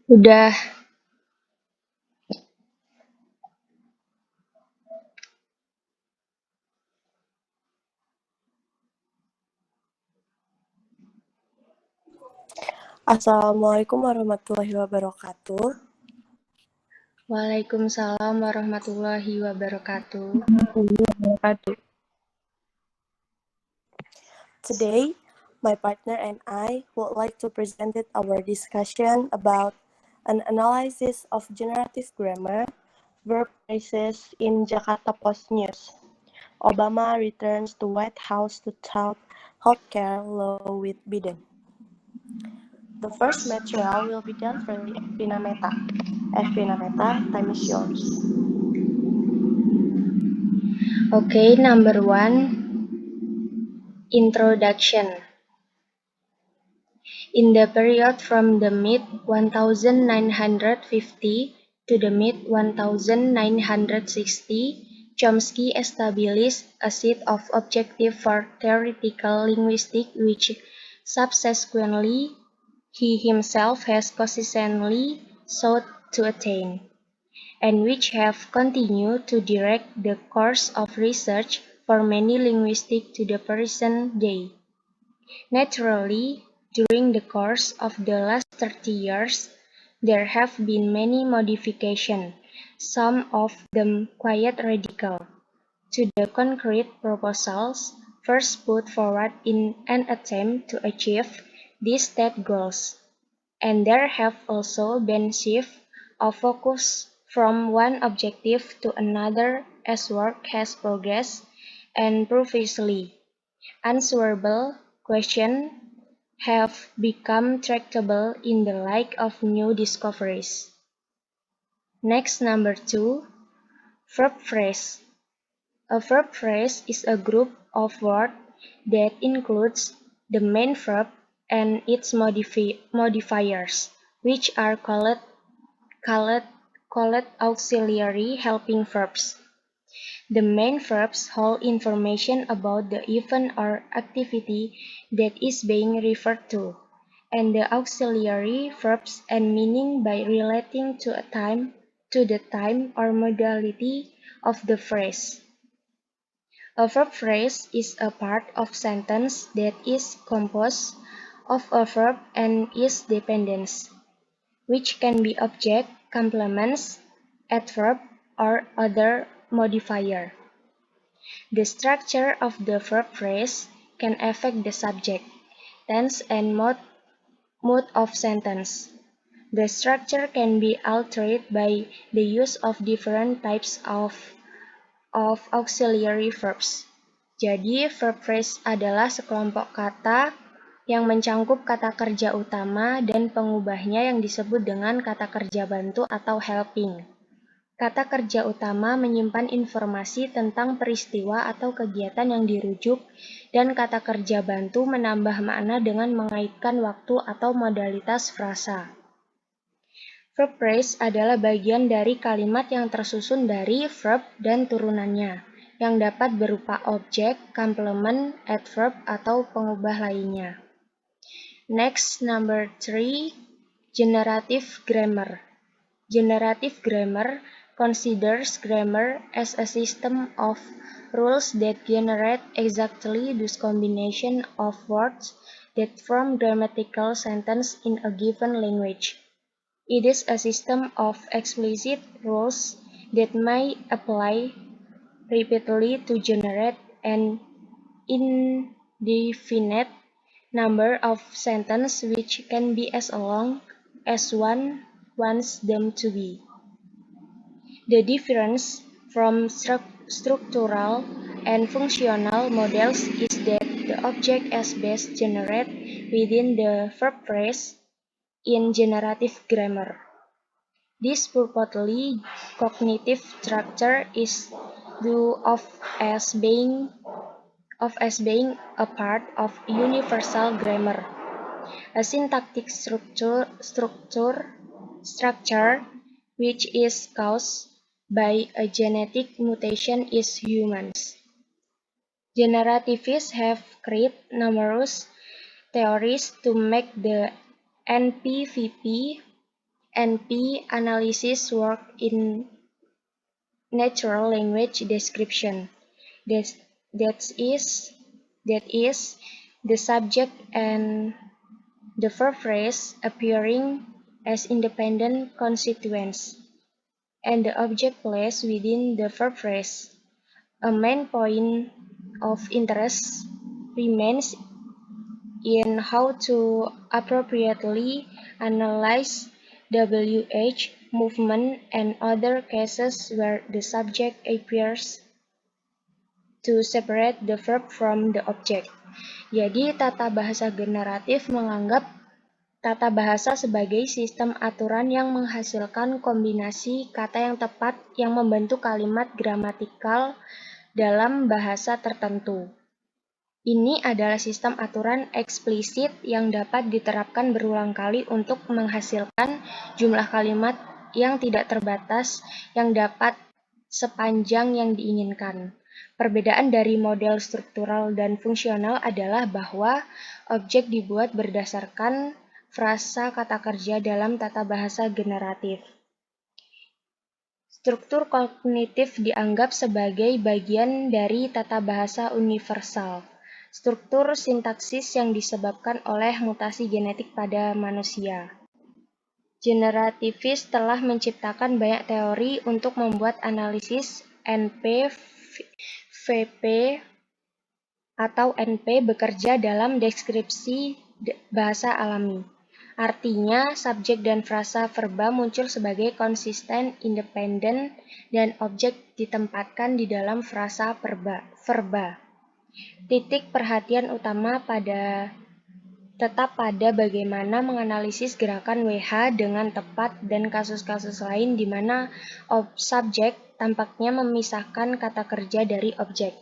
Udah. Assalamualaikum warahmatullahi wabarakatuh. Waalaikumsalam warahmatullahi wabarakatuh. Today, my partner and I would like to present our discussion about an analysis of generative grammar, verb phrases in Jakarta Post News. Obama returns to White House to talk healthcare law with Biden. The first material will be done for Evina Meta. Evina Meta, time is yours. Okay, number 1, introduction. In the period from the mid-1950 to the mid-1960, Chomsky established a set of objectives for theoretical linguistics which subsequently he himself has consistently sought to attain, and which have continued to direct the course of research for many linguists to the present day. Naturally, during the course of the last 30 years, there have been many modifications, some of them quite radical, to the concrete proposals first put forward in an attempt to achieve these state goals. And there have also been shifts of focus from one objective to another as work has progressed, and previously answerable questions have become tractable in the light of new discoveries. Next, number 2, verb phrase. A verb phrase is a group of words that includes the main verb and its modifiers, which are called auxiliary helping verbs. The main verbs hold information about the event or activity that is being referred to, and the auxiliary verbs add meaning by relating to the time or modality of the phrase. A verb phrase is a part of sentence that is composed of a verb and its dependents, which can be object, complements, adverb, or other modifier. The structure of the verb phrase can affect the subject, tense, and mood of sentence. The structure can be altered by the use of different types of auxiliary verbs. Jadi, verb phrase adalah sekelompok kata yang mencangkup kata kerja utama dan pengubahnya yang disebut dengan kata kerja bantu atau helping. Kata kerja utama menyimpan informasi tentang peristiwa atau kegiatan yang dirujuk, dan kata kerja bantu menambah makna dengan mengaitkan waktu atau modalitas frasa. Verb phrase adalah bagian dari kalimat yang tersusun dari verb dan turunannya, yang dapat berupa objek, komplement, adverb, atau pengubah lainnya. Next, number 3, generative grammar. Generative grammar considers grammar as a system of rules that generate exactly those combination of words that form grammatical sentences in a given language. It is a system of explicit rules that may apply repeatedly to generate an indefinite number of sentences which can be as long as one wants them to be. The difference from structural and functional models is that the object is best generated within the verb phrase in generative grammar. This purportedly cognitive structure is thought of as being a part of universal grammar. A syntactic structure which is caused by a genetic mutation in humans. Generativists have created numerous theories to make the NPVP NP analysis work in natural language description. That is the subject and the verb phrase appearing as independent constituents, and the object placed within the verb phrase. A main point of interest remains in how to appropriately analyze WH movement and other cases where the subject appears to separate the verb from the object. Jadi, tata bahasa generatif menganggap tata bahasa sebagai sistem aturan yang menghasilkan kombinasi kata yang tepat yang membentuk kalimat gramatikal dalam bahasa tertentu. Ini adalah sistem aturan eksplisit yang dapat diterapkan berulang kali untuk menghasilkan jumlah kalimat yang tidak terbatas yang dapat sepanjang yang diinginkan. Perbedaan dari model struktural dan fungsional adalah bahwa objek dibuat berdasarkan frasa kata kerja dalam tata bahasa generatif. Struktur kognitif dianggap sebagai bagian dari tata bahasa universal. Struktur sintaksis yang disebabkan oleh mutasi genetik pada manusia. Generativis telah menciptakan banyak teori untuk membuat analisis NP, VP, atau NP bekerja dalam deskripsi bahasa alami. Artinya, subjek dan frasa verba muncul sebagai konsisten, independen, dan objek ditempatkan di dalam frasa verba. Titik perhatian utama tetap pada bagaimana menganalisis gerakan WH dengan tepat dan kasus-kasus lain di mana subjek tampaknya memisahkan kata kerja dari objek.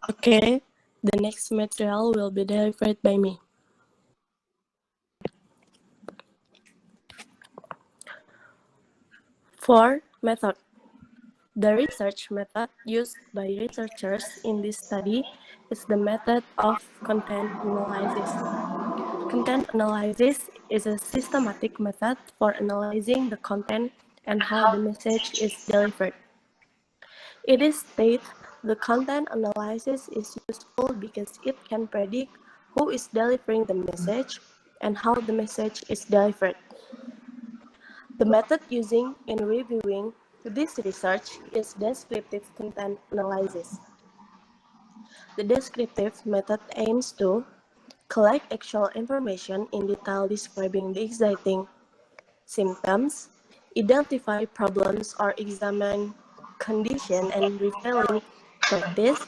Okay, the next material will be delivered by me. For method. The research method used by researchers in this study is the method of content analysis. Content analysis is a systematic method for analyzing the content and how the message is delivered. It is stated the content analysis is useful because it can predict who is delivering the message and how the message is delivered. The method using in reviewing this research is descriptive content analysis. The descriptive method aims to collect actual information in detail describing the exciting symptoms, identify problems or examine condition and revealing practice,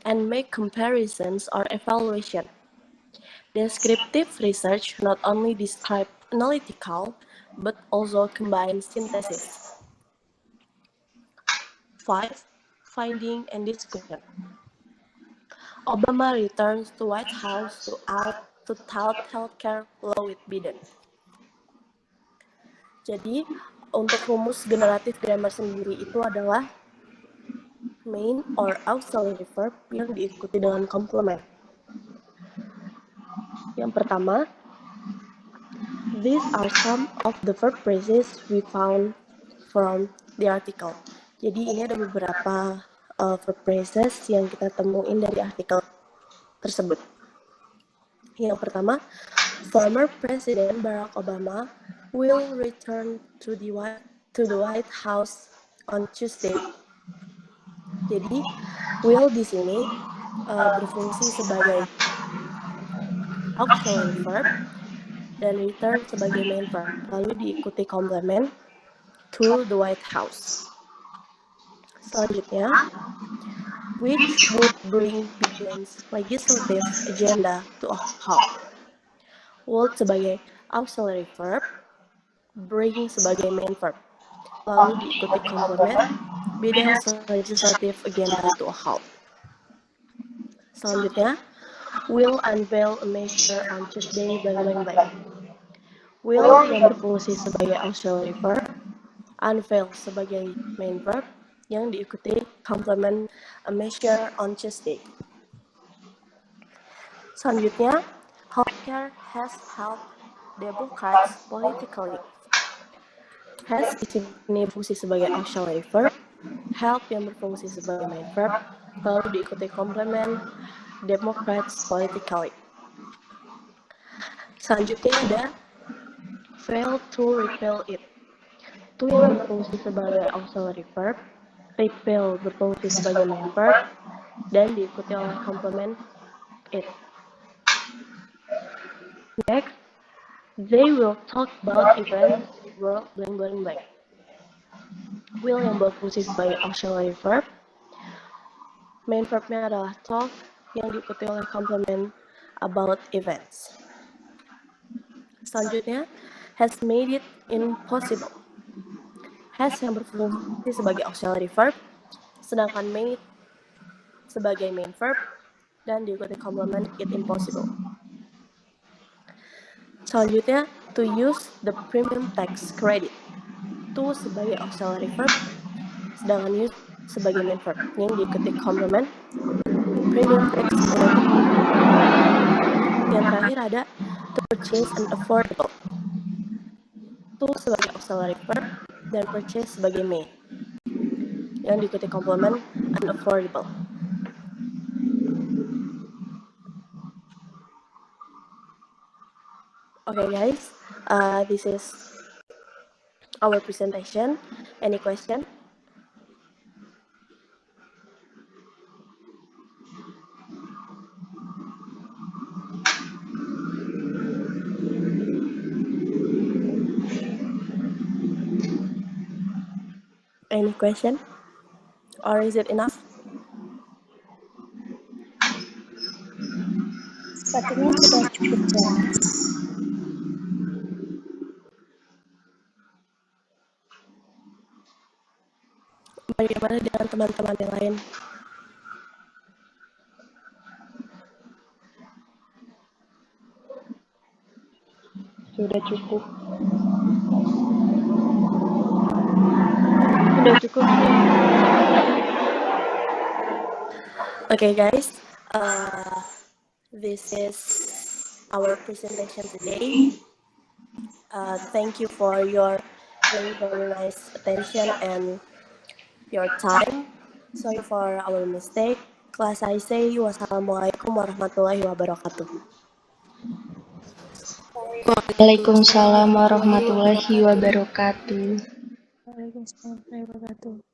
and make comparisons or evaluation. Descriptive research not only describes analytical, but also combines synthesis. 5. Finding and discussion. Obama returns to White House to tout healthcare law with Biden. Jadi, untuk rumus generatif grammar sendiri itu adalah main or auxiliary verb yang diikuti dengan komplement. Yang pertama, these are some of the verb phrases we found from the article. Jadi ini ada beberapa verb phrases yang kita temuin dari artikel tersebut. Yang pertama, former President Barack Obama will return to the White House on Tuesday. Jadi, will di sini berfungsi sebagai auxiliary verb dan return sebagai main verb, lalu diikuti komplement to the White House. Selanjutnya, which would bring Biden's legislative agenda to a halt. Would sebagai auxiliary verb, bring sebagai main verb, lalu diikuti komplement Biden's legislative agenda to a halt. Selanjutnya, will unveil a measure on Tuesday by Wednesday. will yang berfungsi sebagai auxiliary verb, unveil sebagai main verb yang diikuti complement a measure on Tuesday. Selanjutnya, healthcare has helped Democrats politically. Has di sini berfungsi sebagai auxiliary verb, help yang berfungsi sebagai main verb, lalu diikuti complement Democrats politically. Selanjutnya ada fail to repel it. To yang berfungsi sebagai auxiliary verb, repel berfungsi sebagai main verb, dan diikuti oleh complement it. Next, they will talk about events world blank blank blank. Will yang berfungsi sebagai auxiliary verb, main verbnya adalah talk yang diikuti oleh complement about events. Selanjutnya, has made it impossible. Has yang berfungsi sebagai auxiliary verb, sedangkan made sebagai main verb, dan diikuti complement it impossible. Selanjutnya, to use the premium tax credit. To sebagai auxiliary verb, sedangkan use sebagai main verb, yang diikuti complement premium tax credit. Yang terakhir ada to purchase and affordable. To sebagai auxiliary verb dan purchase sebagai main, yang diikuti complement unaffordable. Okay guys, this is our presentation. Any question? Any question? Or is it enough? Sepertinya sudah cukup jelas. Bagaimana dengan teman-teman yang lain? Sudah cukup. Sudah cukup sih. Okay guys, this is our presentation today. Thank you for your very nice attention and your time. Sorry for our mistake. Class I say wassalamualaikum warahmatullahi wabarakatuh. Waalaikumsalam warahmatullahi wabarakatuh. Waalaikumsalam warahmatullahi wabarakatuh.